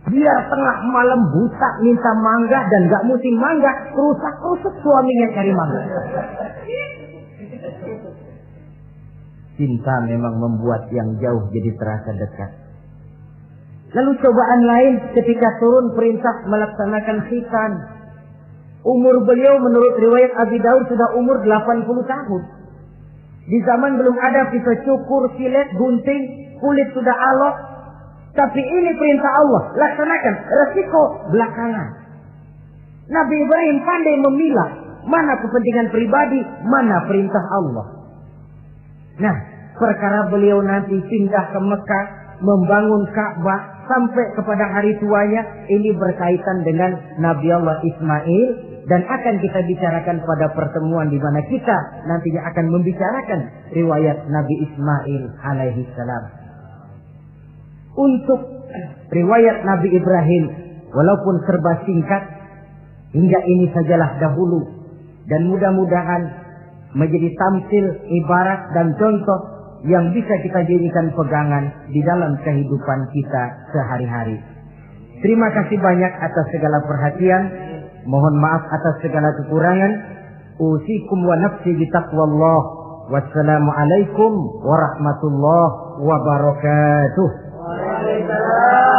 dia tengah malam buta minta mangga dan gak musim mangga, rusak-rusuk suaminya cari mangga. Cinta memang membuat yang jauh jadi terasa dekat. Lalu cobaan lain ketika turun perintah melaksanakan khitan. Umur beliau menurut riwayat Abi Daud sudah umur 80 tahun. Di zaman belum ada pisau cukur, silet, gunting, kulit sudah alot. Tapi ini perintah Allah, laksanakan, resiko belakangan. Nabi Ibrahim pandai memilah mana kepentingan pribadi, mana perintah Allah. Nah, perkara beliau nanti pindah ke Mekah, membangun Ka'bah sampai kepada hari tuanya, ini berkaitan dengan Nabi Allah Ismail, dan akan kita bicarakan pada pertemuan di mana kita nantinya akan membicarakan riwayat Nabi Ismail alaihi salam. Untuk riwayat Nabi Ibrahim, walaupun serba singkat, hingga ini sajalah dahulu, dan mudah-mudahan menjadi tamsil, ibarat dan contoh yang bisa kita jadikan pegangan di dalam kehidupan kita sehari-hari. Terima kasih banyak atas segala perhatian. Mohon maaf atas segala kekurangan. Usikum wa nafsi bitaqwallah. Wassalamualaikum warahmatullahi wabarakatuh. Waalaikumsalam.